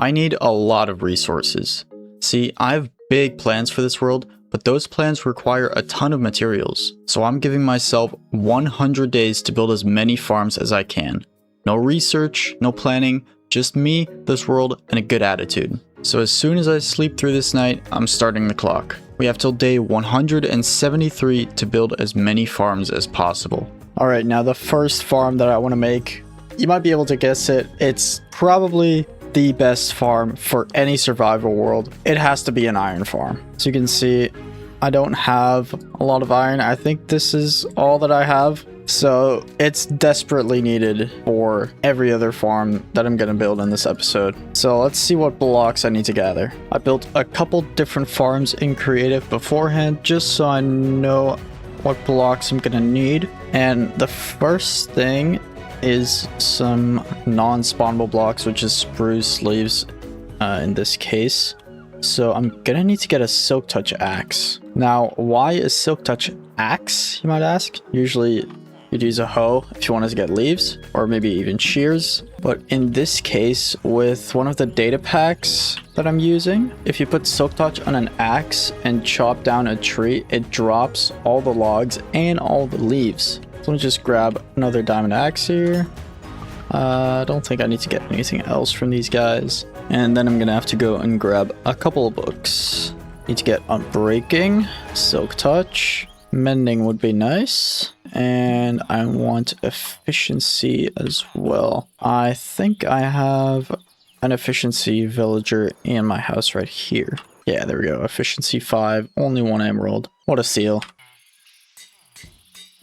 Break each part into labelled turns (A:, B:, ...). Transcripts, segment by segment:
A: I need a lot of resources. See, I have big plans for this world, but those plans require a ton of materials. So I'm giving myself 100 days to build as many farms as I can. No research, no planning, just me, this world, and a good attitude. So as soon as I sleep through this night, I'm starting the clock. We have till day 173 to build as many farms as possible. Alright, now the first farm that I want to make, you might be able to guess it. It's probably the best farm for any survival world. It has to be an iron farm. So you can see, I don't have a lot of iron. I think this is all that I have. So it's desperately needed for every other farm that I'm going to build in this episode. So let's see what blocks I need to gather. I built a couple different farms in creative beforehand just so I know what blocks I'm going to need. And the first thing is some non-spawnable blocks, which is spruce leaves in this case. So I'm gonna need to get a silk touch axe. Now, why a silk touch axe, you might ask? Usually you'd use a hoe if you wanted to get leaves, or maybe even shears. But in this case, with one of the data packs that I'm using, if you put silk touch on an axe and chop down a tree, it drops all the logs and all the leaves. So let me just grab another diamond axe here. I don't think I need to get anything else from these guys. And then I'm gonna have to go and grab a couple of books. Need to get Unbreaking, Silk Touch, Mending would be nice. And I want Efficiency as well. I think I have an Efficiency villager in my house right here. Yeah, there we go. Efficiency 5, only 1 emerald. What a steal.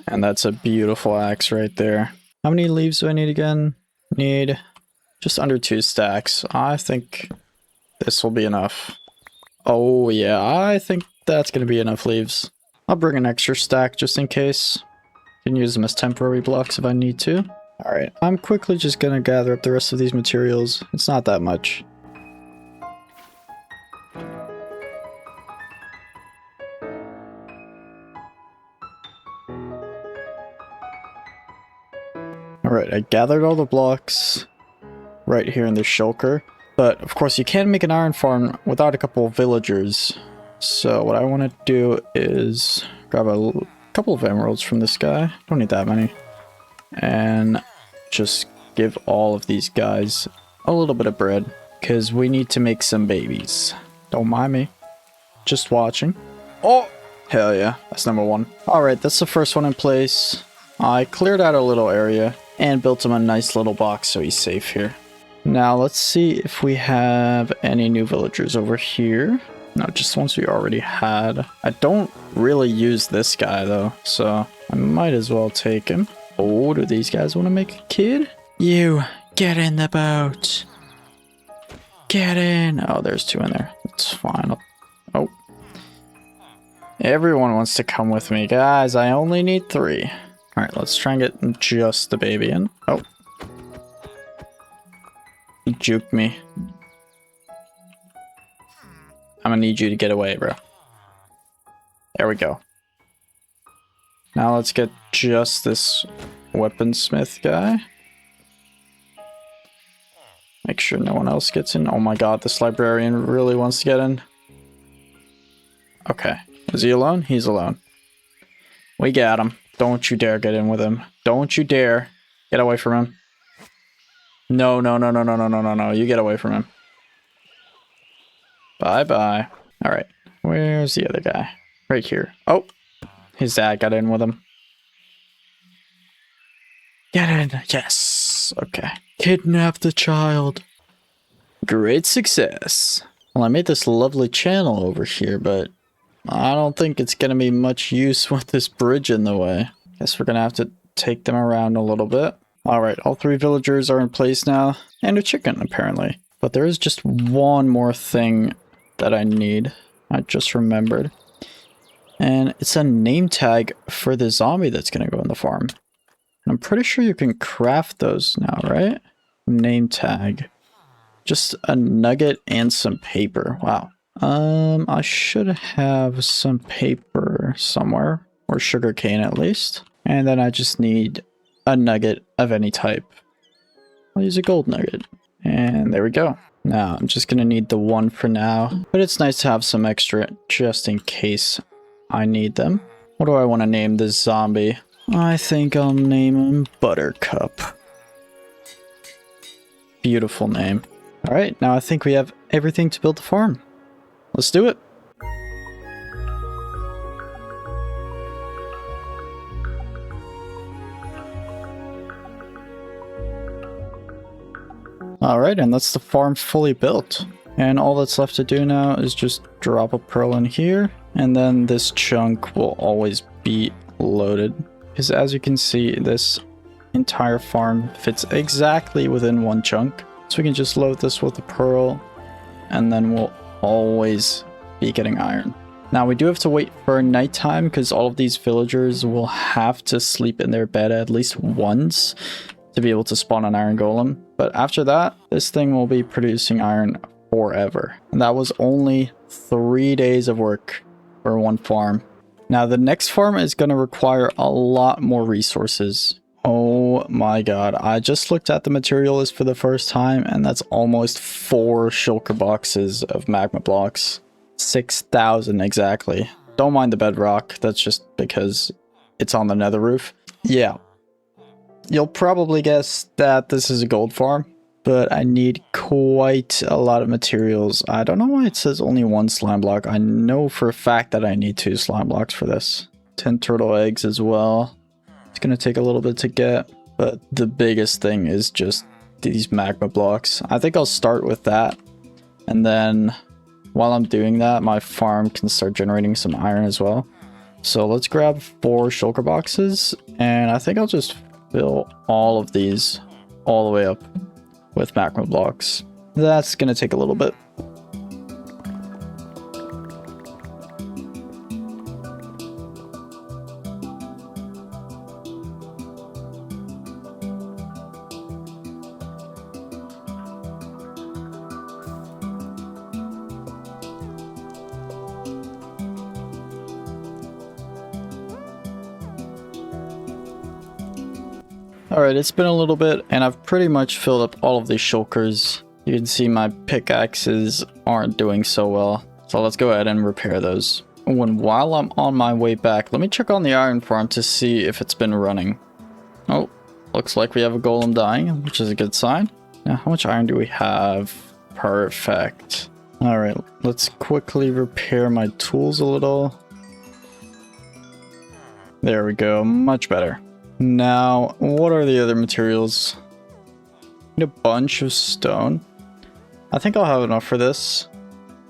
A: And that's a beautiful axe right there. How many leaves do I need again? Need just under 2 stacks. I think this will be enough. Oh yeah, I think that's going to be enough leaves. I'll bring an extra stack just in case. Can use them as temporary blocks if I need to. Alright, I'm quickly just going to gather up the rest of these materials. It's not that much. Alright, I gathered all the blocks right here in the shulker. But of course you can't make an iron farm without a couple of villagers. So what I want to do is grab a couple of emeralds from this guy. Don't need that many. And just give all of these guys a little bit of bread. Because we need to make some babies. Don't mind me. Just watching. Oh! Hell yeah. That's number 1. Alright, that's the first one in place. I cleared out a little area and built him a nice little box so he's safe here. Now let's see if we have any new villagers over here. No, just ones we already had. I don't really use this guy though, so I might as well take him. Oh, do these guys want to make a kid? You, get in the boat. Get in. Oh, there's 2 in there. It's fine. Oh. Everyone wants to come with me. Guys, I only need 3. Alright, let's try and get just the baby in. Oh. He juked me. I'm gonna need you to get away, bro. There we go. Now let's get just this weaponsmith guy. Make sure no one else gets in. Oh my god, this librarian really wants to get in. Okay. Is he alone? He's alone. We got him. Don't you dare get in with him. Don't you dare. Get away from him. No, no, no, no, no, no, no, no, no. You get away from him. Bye-bye. Alright. Where's the other guy? Right here. Oh! His dad got in with him. Get in. Yes. Okay. Kidnap the child. Great success. Well, I made this lovely channel over here, but I don't think it's going to be much use with this bridge in the way. Guess we're going to have to take them around a little bit. Alright, all 3 villagers are in place now. And a chicken, apparently. But there is just one more thing that I need. I just remembered. And it's a name tag for the zombie that's going to go in the farm. And I'm pretty sure you can craft those now, right? Name tag. Just a nugget and some paper. Wow. I should have some paper somewhere, or sugarcane at least. And then I just need a nugget of any type. I'll use a gold nugget. And there we go. Now, I'm just gonna need the one for now, but it's nice to have some extra just in case I need them. What do I want to name this zombie? I think I'll name him Buttercup. Beautiful name. Alright, now I think we have everything to build the farm. Let's do it. Alright, and that's the farm fully built. And all that's left to do now is just drop a pearl in here, and then this chunk will always be loaded. Because as you can see, this entire farm fits exactly within one chunk. So we can just load this with a pearl, and then we'll always be getting iron. Now we do have to wait for nighttime because all of these villagers will have to sleep in their bed at least once to be able to spawn an iron golem. But after that, this thing will be producing iron forever. And that was only 3 days of work for one farm. Now the next farm is going to require a lot more resources. Oh my god, I just looked at the material list for the first time, and that's almost 4 shulker boxes of magma blocks. 6,000 exactly. Don't mind the bedrock, that's just because it's on the nether roof. Yeah. You'll probably guess that this is a gold farm, but I need quite a lot of materials. I don't know why it says only 1 slime block. I know for a fact that I need 2 slime blocks for this. 10 turtle eggs as well. It's going to take a little bit to get, but the biggest thing is just these magma blocks. I think I'll start with that, and then while I'm doing that, my farm can start generating some iron as well. So let's grab 4 shulker boxes, and I think I'll just fill all of these all the way up with magma blocks. That's going to take a little bit. Alright, it's been a little bit, and I've pretty much filled up all of these shulkers. You can see my pickaxes aren't doing so well, so let's go ahead and repair those. While I'm on my way back, let me check on the iron farm to see if it's been running. Oh, looks like we have a golem dying, which is a good sign. Now, how much iron do we have? Perfect. Alright, let's quickly repair my tools a little. There we go, much better. Now, what are the other materials? Need a bunch of stone. I think I'll have enough for this.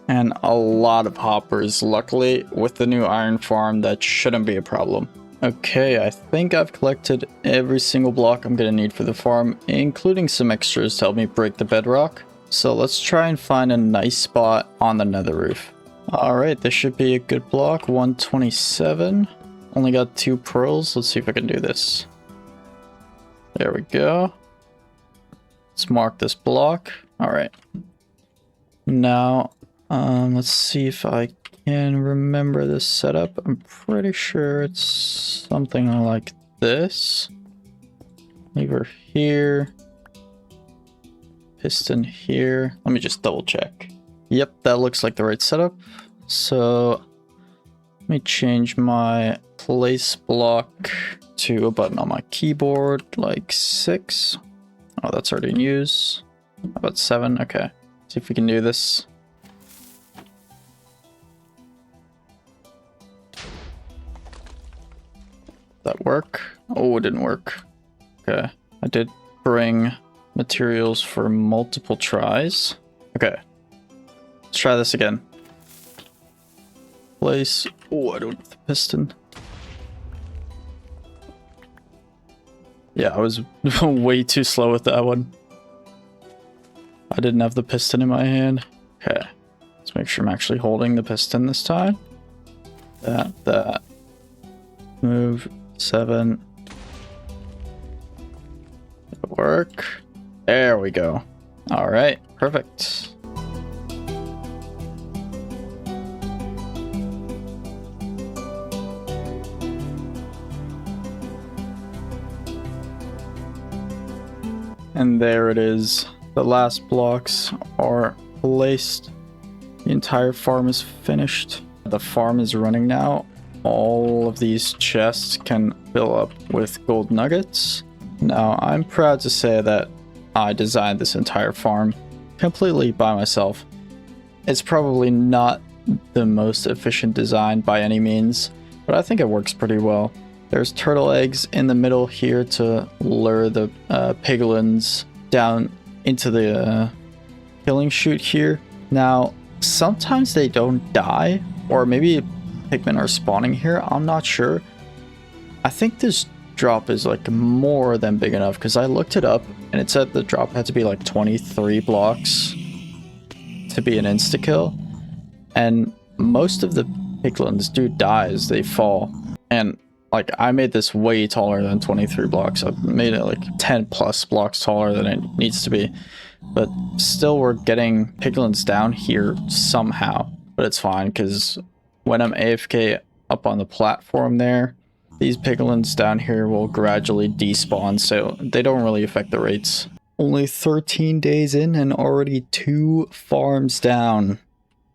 A: And a lot of hoppers. Luckily, with the new iron farm, that shouldn't be a problem. Okay, I think I've collected every single block I'm gonna need for the farm, including some extras to help me break the bedrock. So let's try and find a nice spot on the nether roof. Alright, this should be a good block. 127. Only got 2 pearls. Let's see if I can do this. There we go. Let's mark this block. Alright. Now, let's see if I can remember this setup. I'm pretty sure it's something like this. Lever here. Piston here. Let me just double check. Yep, that looks like the right setup. So, let me change my place block to a button on my keyboard, like 6. Oh, that's already in use. How about 7? Okay. See if we can do this. That work? Oh, it didn't work. Okay. I did bring materials for multiple tries. Okay. Let's try this again. Place. Oh, I don't have the piston. Yeah, I was way too slow with that one. I didn't have the piston in my hand. Okay. Let's make sure I'm actually holding the piston this time. That. Move 7. It'll work. There we go. Alright, perfect. And there it is. The last blocks are placed. The entire farm is finished. The farm is running now. All of these chests can fill up with gold nuggets. Now, I'm proud to say that I designed this entire farm completely by myself. It's probably not the most efficient design by any means, but I think it works pretty well. There's turtle eggs in the middle here to lure the piglins down into the killing chute here. Now, sometimes they don't die, or maybe pigmen are spawning here. I'm not sure. I think this drop is like more than big enough because I looked it up and it said the drop had to be like 23 blocks to be an insta-kill. And most of the piglins do die as they fall. And like I made this way taller than 23 blocks. I've made it like 10 plus blocks taller than it needs to be. But still we're getting piglins down here somehow. But it's fine because when I'm AFK up on the platform there, these piglins down here will gradually despawn, so they don't really affect the rates. Only 13 days in and already 2 farms down.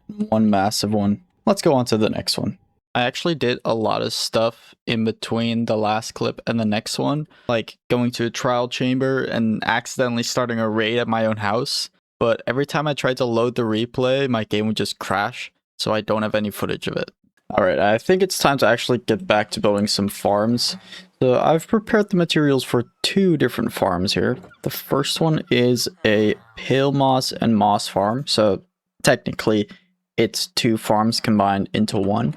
A: One massive one. Let's go on to the next one. I actually did a lot of stuff in between the last clip and the next one, like going to a trial chamber and accidentally starting a raid at my own house. But every time I tried to load the replay, my game would just crash, so I don't have any footage of it. Alright, I think it's time to actually get back to building some farms. So I've prepared the materials for 2 different farms here. The first one is a pale moss and moss farm, so technically it's 2 farms combined into one.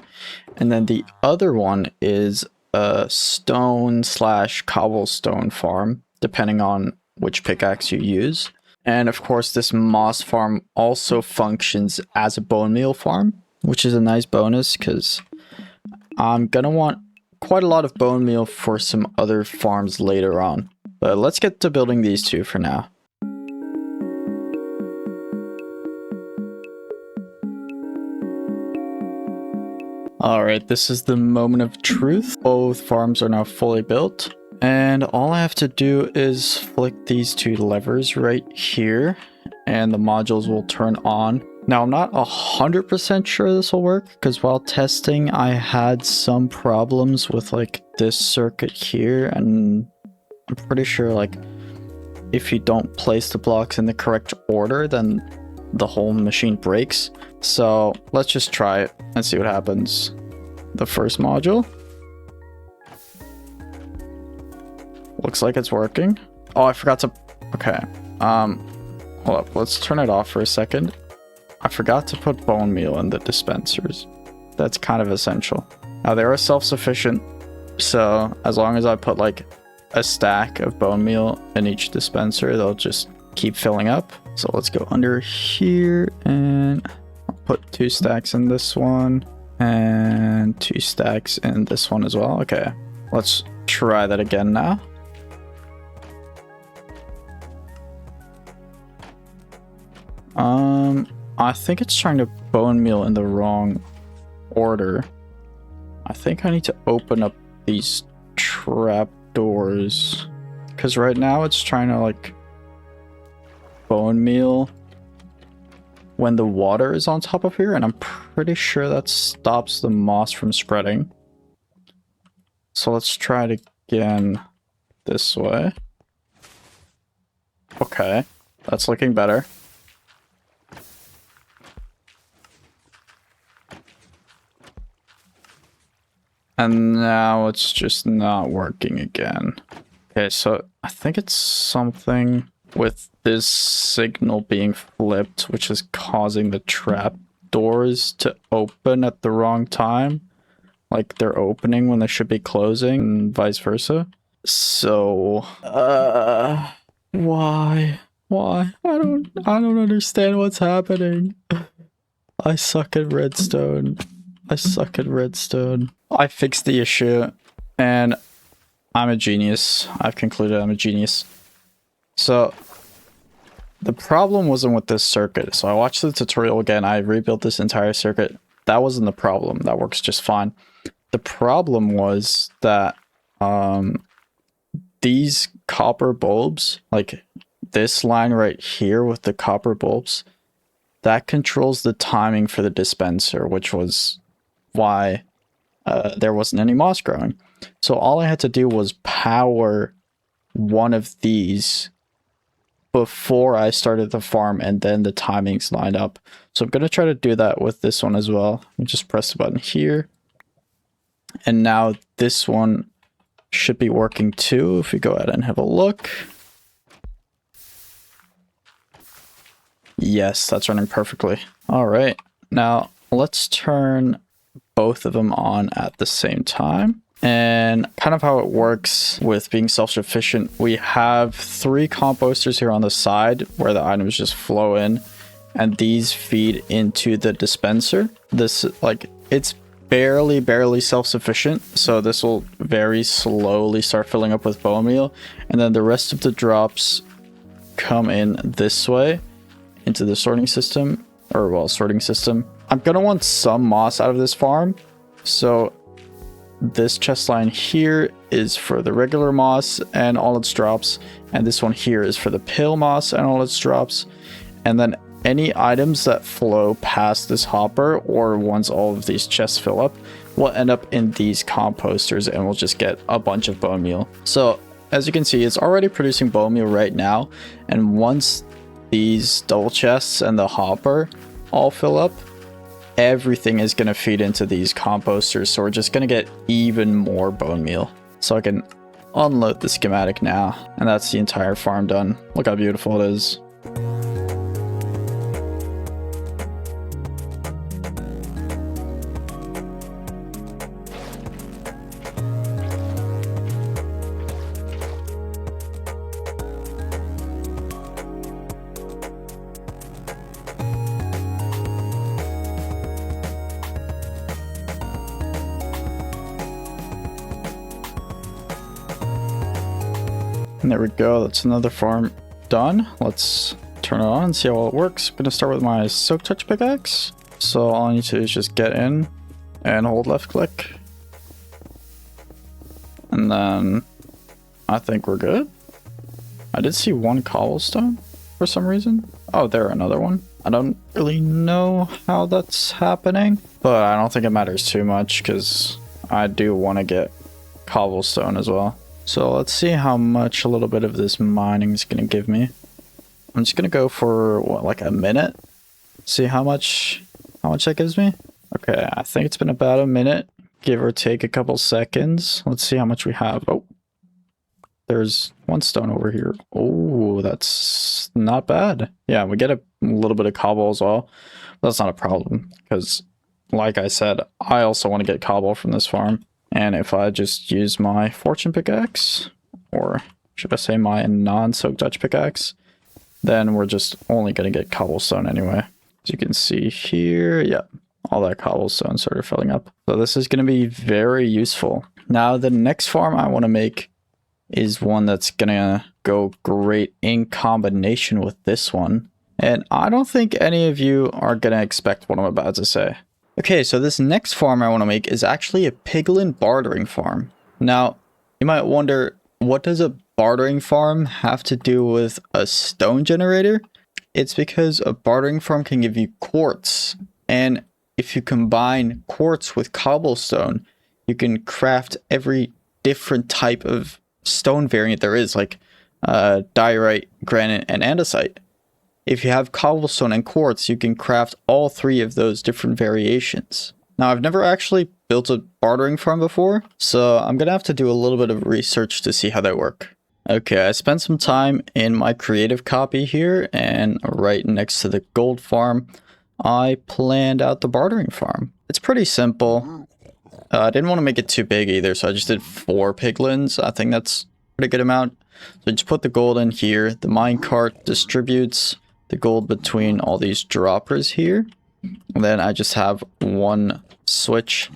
A: And then the other one is a stone / cobblestone farm, depending on which pickaxe you use. And of course this moss farm also functions as a bone meal farm, which is a nice bonus because I'm gonna want quite a lot of bone meal for some other farms later on. But let's get to building these 2 for now. Alright, this is the moment of truth. Both farms are now fully built. And all I have to do is flick these 2 levers right here, and the modules will turn on. Now, I'm not 100% sure this will work, because while testing, I had some problems with, like, this circuit here, and I'm pretty sure, like, if you don't place the blocks in the correct order, then the whole machine breaks. So, let's just try it and see what happens. The first module. Looks like it's working. Oh, I forgot to... Okay. Hold up. Let's turn it off for a second. I forgot to put bone meal in the dispensers. That's kind of essential. Now, they are self-sufficient, so as long as I put like a stack of bone meal in each dispenser, they'll just keep filling up. So let's go under here and I'll put 2 stacks in this one and 2 stacks in this one as well. Okay, let's try that again now. I think it's trying to bone meal in the wrong order. I think I need to open up these trap doors, because right now it's trying to like bone meal when the water is on top of here, and I'm pretty sure that stops the moss from spreading. So let's try it again this way. Okay, that's looking better. And now it's just not working again. Okay, so I think it's something with this signal being flipped, which is causing the trap doors to open at the wrong time. Like they're opening when they should be closing and vice versa. So, why? Why? I don't understand what's happening. I suck at redstone. I suck at redstone. I fixed the issue, and I'm a genius. I've concluded I'm a genius. So, the problem wasn't with this circuit. So I watched the tutorial again. I rebuilt this entire circuit. That wasn't the problem. That works just fine. The problem was that these copper bulbs, like this line right here with the copper bulbs, that controls the timing for the dispenser, which was why there wasn't any moss growing. So all I had to do was power one of these before I started the farm, and then the timings lined up. So I'm going to try to do that with this one as well. Let me just press the button here. And now this one should be working too. If we go ahead and have a look. Yes, that's running perfectly. All right. Now let's turn both of them on at the same time. And kind of how it works with being self-sufficient, we have 3 composters here on the side where the items just flow in, and these feed into the dispenser. This, like, it's barely self-sufficient, so this will very slowly start filling up with bone meal, and then the rest of the drops come in this way into the sorting system, or well, sorting system. I'm gonna want some moss out of this farm, so this chest line here is for the regular moss and all its drops, and this one here is for the pale moss and all its drops. And then any items that flow past this hopper, or once all of these chests fill up, will end up in these composters, and we'll just get a bunch of bone meal. So as you can see, it's already producing bone meal right now, and once these double chests and the hopper all fill up, everything is going to feed into these composters, so we're just going to get even more bone meal. So I can unload the schematic now, and that's the entire farm done. Look how beautiful it is. And there we go, that's another farm done. Let's turn it on and see how it works. I'm gonna start with my silk touch pickaxe. So all I need to do is just get in and hold left click. And then I think we're good. I did see one cobblestone for some reason. Oh, there, another one. I don't really know how that's happening, but I don't think it matters too much because I do want to get cobblestone as well. So let's see how much a little bit of this mining is going to give me. I'm just going to go for, what, like a minute? See how much that gives me? Okay, I think it's been about a minute, give or take a couple seconds. Let's see how much we have. Oh, there's one stone over here. Oh, that's not bad. Yeah, we get a little bit of cobble as well. That's not a problem because, like I said, I also want to get cobble from this farm. And if I just use my fortune pickaxe, or should I say my non-soak touch pickaxe, then we're just only going to get cobblestone anyway. As you can see here, yeah, all that cobblestone started filling up. So this is going to be very useful. Now the next farm I want to make is one that's going to go great in combination with this one. And I don't think any of you are going to expect what I'm about to say. Okay, so this next farm I want to make is actually a piglin bartering farm. Now, you might wonder, what does a bartering farm have to do with a stone generator? It's because a bartering farm can give you quartz, and if you combine quartz with cobblestone, you can craft every different type of stone variant there is, like diorite, granite, and andesite. If you have cobblestone and quartz, you can craft all 3 of those different variations. Now, I've never actually built a bartering farm before, so I'm going to have to do a little bit of research to see how they work. Okay, I spent some time in my creative copy here, and right next to the gold farm, I planned out the bartering farm. It's pretty simple. I didn't want to make it too big either, so I just did 4 piglins. I think that's a pretty good amount. So just put the gold in here. The minecart distributes the gold between all these droppers here. And then I just have one switch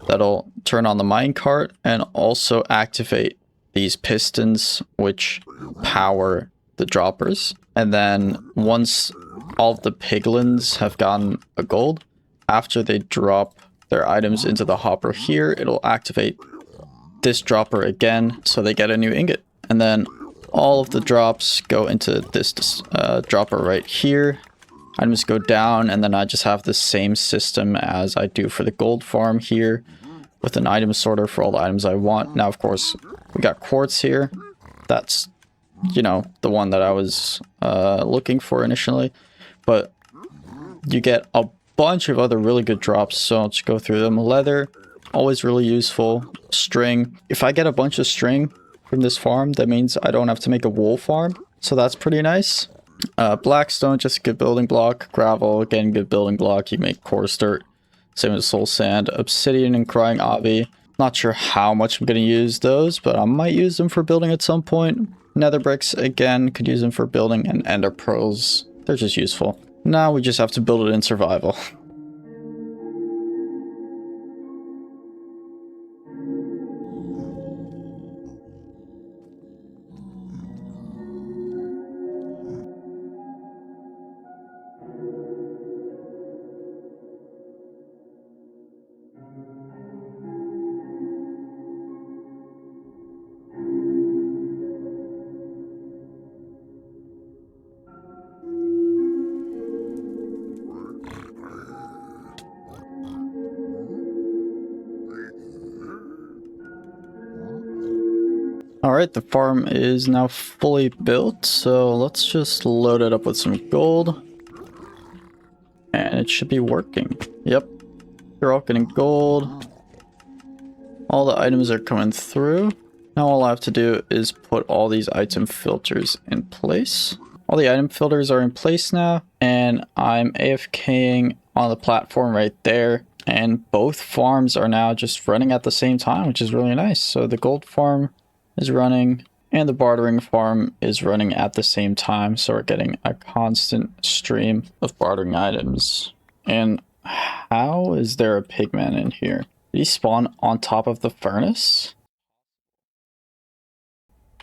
A: that'll turn on the minecart and also activate these pistons which power the droppers. And then once all of the piglins have gotten a gold, after they drop their items into the hopper here, it'll activate this dropper again so they get a new ingot. And then all of the drops go into this dropper right here. Items go down, and then I just have the same system as I do for the gold farm here, with an item sorter for all the items I want. Now, of course, we got quartz here. That's, you know, the one that I was looking for initially. But you get a bunch of other really good drops, so I'll just go through them. Leather, always really useful. String. If I get a bunch of string from this farm, that means I don't have to make a wool farm, so that's pretty nice. Blackstone, just a good building block. Gravel, again, good building block. You make coarse dirt. Same as soul sand. Obsidian and crying obby. Not sure how much I'm going to use those, but I might use them for building at some point. Nether bricks, again, could use them for building. And ender pearls, they're just useful. Now we just have to build it in survival. Alright, the farm is now fully built, so let's just load it up with some gold. And it should be working. Yep, they're all getting gold. All the items are coming through. Now all I have to do is put all these item filters in place. All the item filters are in place now, and I'm AFKing on the platform right there. And both farms are now just running at the same time, which is really nice. So the gold farm is running and the bartering farm is running at the same time, so we're getting a constant stream of bartering items. And how is there a pigman in here? Did he spawn on top of the furnace?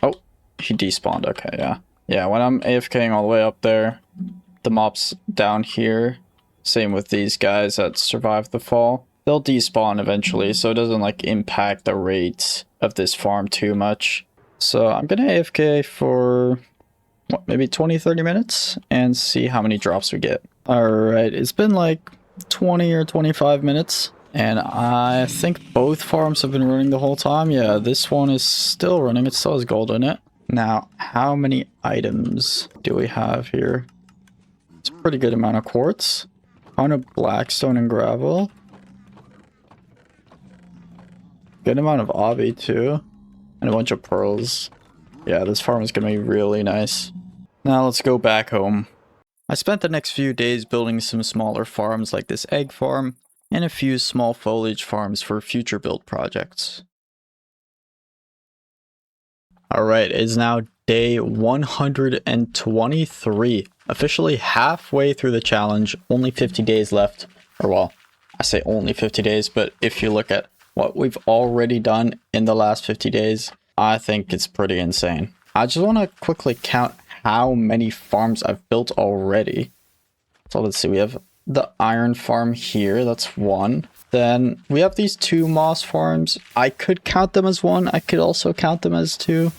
A: Oh, he despawned. Okay, yeah, when I'm AFKing all the way up there, the mobs down here, same with these guys that survived the fall, they'll despawn eventually, so it doesn't like impact the rate of this farm too much. So I'm gonna AFK for what, maybe 20-30 minutes and see how many drops we get. Alright, it's been like 20 or 25 minutes, and I think both farms have been running the whole time. Yeah, this one is still running, it still has gold in it. Now, how many items do we have here? It's a pretty good amount of quartz, a ton of blackstone and gravel. Good amount of obby too, and a bunch of pearls. Yeah, this farm is gonna be really nice. Now let's go back home. I spent the next few days building some smaller farms like this egg farm, and a few small foliage farms for future build projects. Alright, it's now day 123. Officially halfway through the challenge, only 50 days left. Or well, I say only 50 days, but if you look at what we've already done in the last 50 days, I think it's pretty insane. I just want to quickly count how many farms I've built already. So let's see, we have the iron farm here, that's one. Then we have these two moss farms. I could count them as one, I could also count them as two.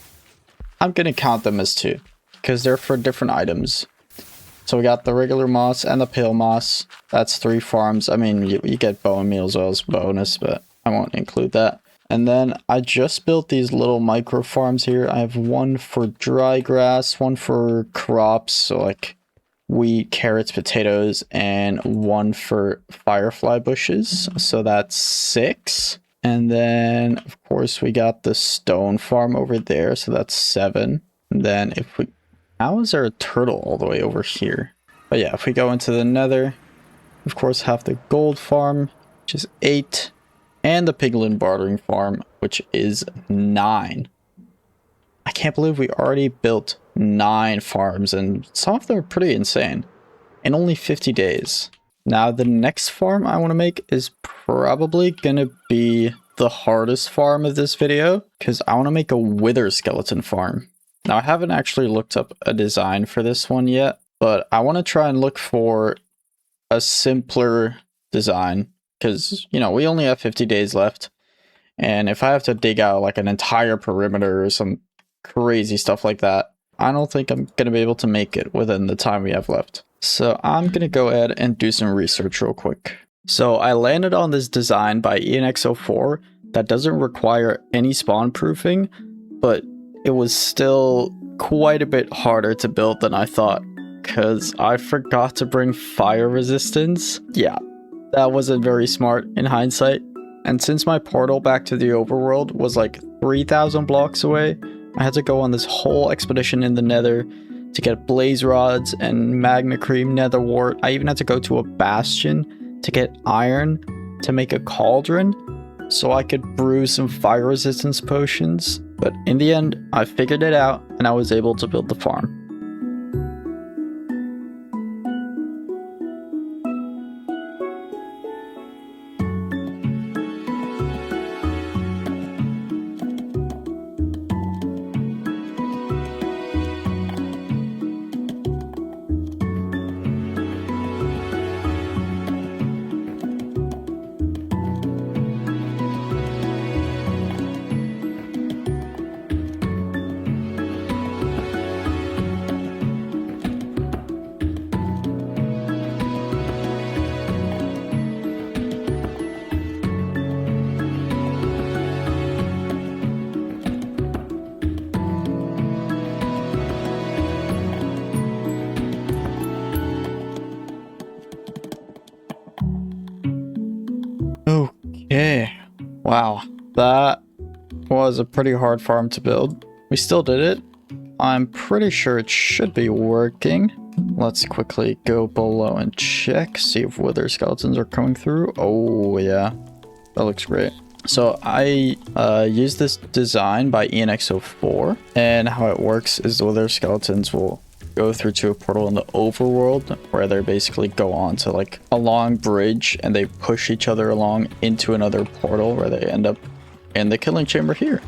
A: I'm gonna count them as two, because they're for different items. So we got the regular moss and the pale moss. That's 3 farms. I mean, you get bone meal as well as bonus, but I won't include that. And then I just built these little micro farms here. I have one for dry grass, one for crops, so like wheat, carrots, potatoes, and one for firefly bushes. So that's 6. And then, of course, we got the stone farm over there, so that's 7. And then if we... How is there a turtle all the way over here? But yeah, if we go into the nether, of course, have the gold farm, which is 8. And the piglin bartering farm, which is 9. I can't believe we already built 9 farms, and some of them are pretty insane. In only 50 days. Now, the next farm I want to make is probably going to be the hardest farm of this video, because I want to make a wither skeleton farm. Now, I haven't actually looked up a design for this one yet, but I want to try and look for a simpler design, because, you know, we only have 50 days left, and if I have to dig out like an entire perimeter or some crazy stuff like that. I don't think I'm going to be able to make it within the time we have left. So I'm going to go ahead and do some research real quick. So I landed on this design by ENX04 that doesn't require any spawn proofing, but it was still quite a bit harder to build than I thought, because I forgot to bring fire resistance. Yeah, that wasn't very smart in hindsight. And since my portal back to the overworld was like 3,000 blocks away, I had to go on this whole expedition in the nether to get blaze rods and magma cream nether wart. I even had to go to a bastion to get iron to make a cauldron so I could brew some fire resistance potions. But in the end, I figured it out and I was able to build the farm. Okay, wow, that was a pretty hard farm to build. We still did it. I'm pretty sure it should be working. Let's quickly go below and check, see if wither skeletons are coming through. Oh yeah, that looks great. So I used this design by ENX04, and how it works is the wither skeletons will go through to a portal in the overworld where they basically go on to like a long bridge and they push each other along into another portal where they end up in the killing chamber here.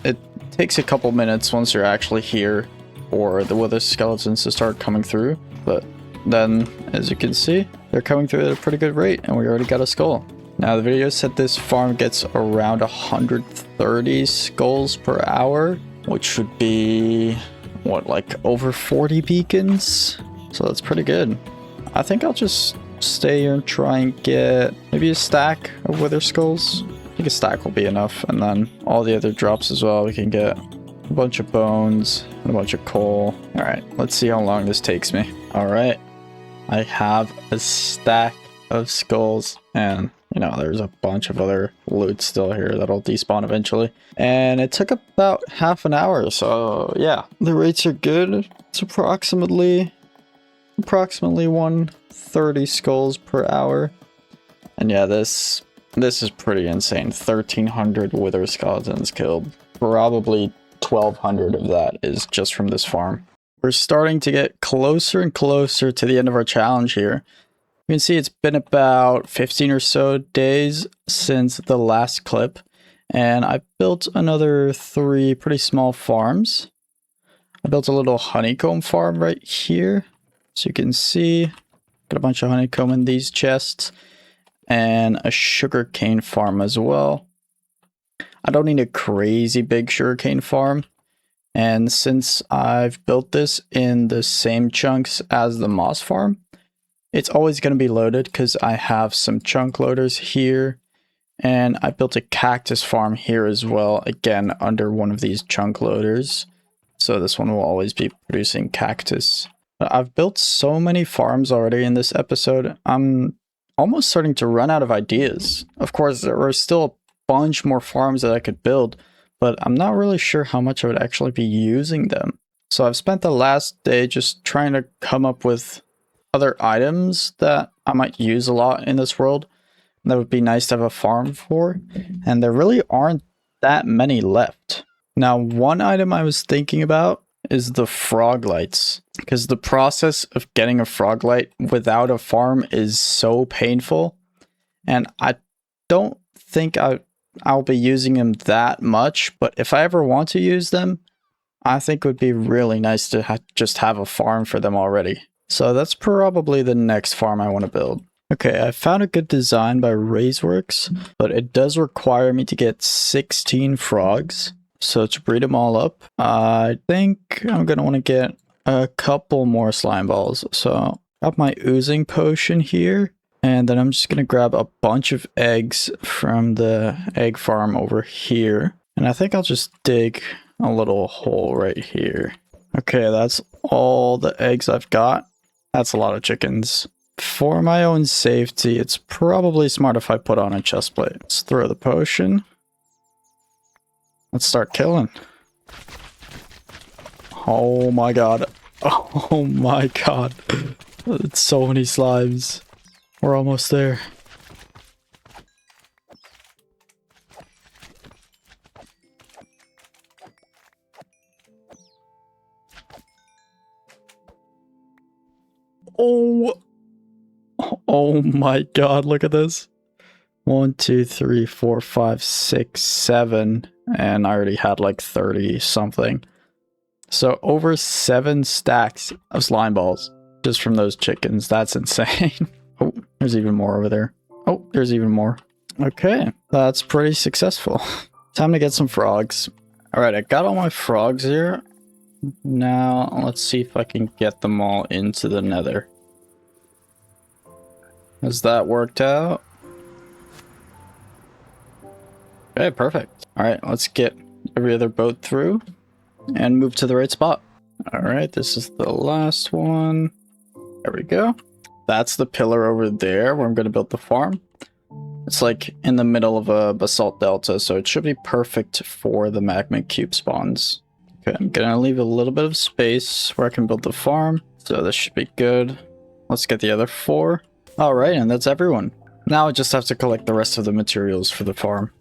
A: It takes a couple minutes once you're actually here for the wither skeletons to start coming through, but then as you can see, they're coming through at a pretty good rate and we already got a skull. Now the video said this farm gets around 130 skulls per hour, which should be what, like over 40 beacons? So that's pretty good. I think I'll just stay here and try and get maybe a stack of wither skulls. I think a stack will be enough, and then all the other drops as well. We can get a bunch of bones and a bunch of coal. All right, let's see how long this takes me. All right, I have a stack of skulls, and you know, there's a bunch of other loot still here that'll despawn eventually. And it took about half an hour, so yeah. The rates are good. It's approximately 130 skulls per hour. And yeah, this is pretty insane. 1,300 wither skeletons killed. Probably 1,200 of that is just from this farm. We're starting to get closer and closer to the end of our challenge here. You can see it's been about 15 or so days since the last clip, and I built another 3 pretty small farms. I built a little honeycomb farm right here, so you can see, got a bunch of honeycomb in these chests, and a sugarcane farm as well. I don't need a crazy big sugarcane farm, and since I've built this in the same chunks as the moss farm, it's always going to be loaded because I have some chunk loaders here, and I built a cactus farm here as well, again under one of these chunk loaders, so this one will always be producing cactus. I've built so many farms already in this episode, I'm almost starting to run out of ideas. Of course, there are still a bunch more farms that I could build, but I'm not really sure how much I would actually be using them. So I've spent the last day just trying to come up with other items that I might use a lot in this world that would be nice to have a farm for, and there really aren't that many left. Now, one item I was thinking about is the froglights, because the process of getting a froglight without a farm is so painful, and I don't think I'll be using them that much, but if I ever want to use them, I think it would be really nice to just have a farm for them already. So that's probably the next farm I want to build. Okay, I found a good design by Raiseworks, but it does require me to get 16 frogs. So to breed them all up, I think I'm going to want to get a couple more slime balls. So got my oozing potion here. And then I'm just going to grab a bunch of eggs from the egg farm over here. And I think I'll just dig a little hole right here. Okay, that's all the eggs I've got. That's a lot of chickens. For my own safety, it's probably smart if I put on a chest plate. Let's throw the potion. Let's start killing. Oh my god. Oh my god. It's so many slimes. We're almost there. Oh my god, look at this. 1, 2, 3, 4, 5, 6, 7. And I already had like 30 something. So over 7 stacks of slime balls just from those chickens. That's insane. Oh, there's even more over there. Oh, there's even more. Okay, that's pretty successful. Time to get some frogs. Alright, I got all my frogs here. Now, let's see if I can get them all into the nether. Has that worked out? Okay, perfect. Alright, let's get every other boat through and move to the right spot. Alright, this is the last one. There we go. That's the pillar over there where I'm going to build the farm. It's like in the middle of a basalt delta, so it should be perfect for the magma cube spawns. Okay, I'm going to leave a little bit of space where I can build the farm. So this should be good. Let's get the other 4. Alright, and that's everyone. Now I just have to collect the rest of the materials for the farm.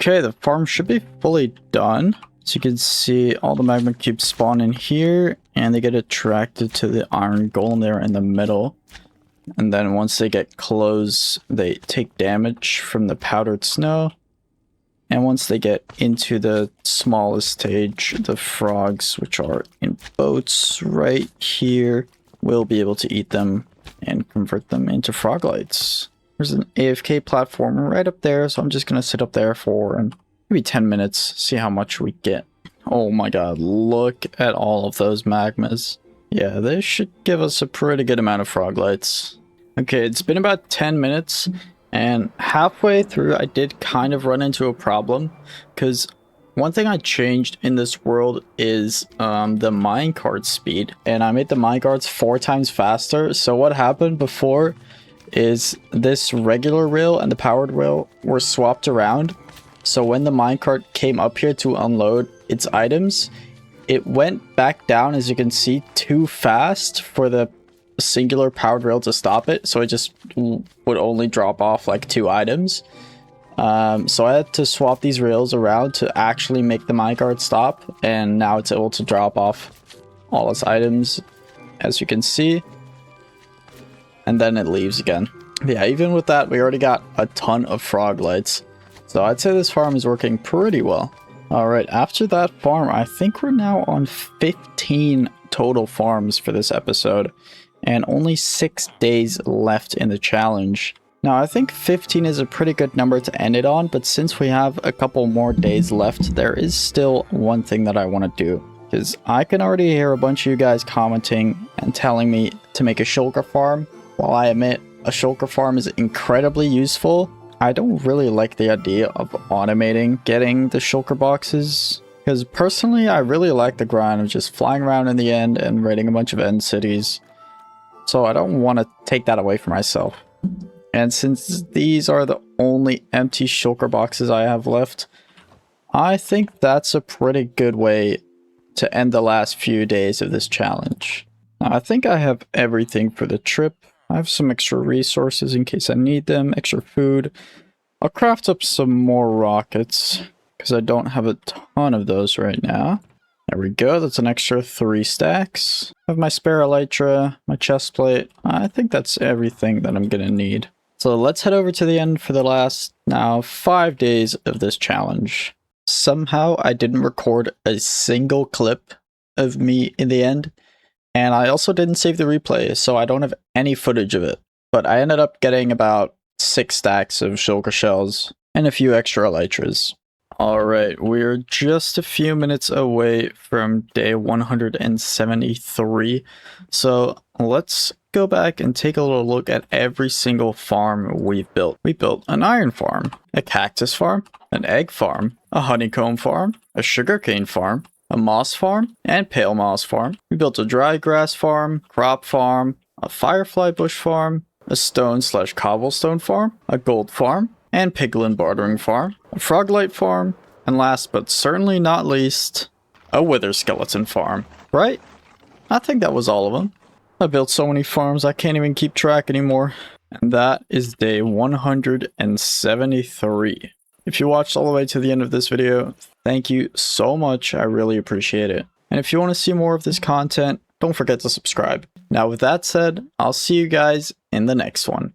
A: Okay, the farm should be fully done. So you can see all the magma cubes spawn in here and they get attracted to the iron golem there in the middle. And then once they get close, they take damage from the powdered snow. And once they get into the smallest stage, the frogs, which are in boats right here, will be able to eat them and convert them into froglights. There's an AFK platform right up there, so I'm just going to sit up there for maybe 10 minutes, see how much we get. Oh my god, look at all of those magmas. Yeah, this should give us a pretty good amount of froglights. Okay, it's been about 10 minutes, and halfway through I did kind of run into a problem, because one thing I changed in this world is the minecart speed, and I made the minecarts 4 times faster. So what happened before is this regular rail and the powered rail were swapped around. So when the minecart came up here to unload its items, it went back down, as you can see, too fast for the singular powered rail to stop it. So it just would only drop off like 2 items. So I had to swap these rails around to actually make the minecart stop, and now it's able to drop off all its items, as you can see. And then it leaves again. But yeah, even with that, we already got a ton of froglights. So I'd say this farm is working pretty well. Alright, after that farm, I think we're now on 15 total farms for this episode. And only 6 days left in the challenge. Now, I think 15 is a pretty good number to end it on, but since we have a couple more days left, there is still one thing that I want to do. Because I can already hear a bunch of you guys commenting and telling me to make a shulker farm. While I admit a shulker farm is incredibly useful, I don't really like the idea of automating getting the shulker boxes. Because personally, I really like the grind of just flying around in the end and raiding a bunch of end cities. So I don't want to take that away from myself. And since these are the only empty shulker boxes I have left, I think that's a pretty good way to end the last few days of this challenge. Now, I think I have everything for the trip. I have some extra resources in case I need them, extra food. I'll craft up some more rockets because I don't have a ton of those right now. There we go, that's an extra 3 stacks. I have my spare elytra, my chest plate. I think that's everything that I'm gonna need. So let's head over to the end for the last, now 5 days of this challenge. Somehow I didn't record a single clip of me in the end, and I also didn't save the replay, so I don't have any footage of it. But I ended up getting about 6 stacks of shulker shells and a few extra elytras. Alright, we're just a few minutes away from day 173, so let's go back and take a little look at every single farm we've built. We built an iron farm, a cactus farm, an egg farm, a honeycomb farm, a sugarcane farm, a moss farm, and pale moss farm. We built a dry grass farm, crop farm, a firefly bush farm, a stone/cobblestone farm, a gold farm, and piglin bartering farm, a froglight farm, and last but certainly not least, a wither skeleton farm. Right? I think that was all of them. I built so many farms I can't even keep track anymore. And that is day 173. If you watched all the way to the end of this video, thank you so much. I really appreciate it. And if you want to see more of this content, don't forget to subscribe. Now with that said, I'll see you guys in the next one.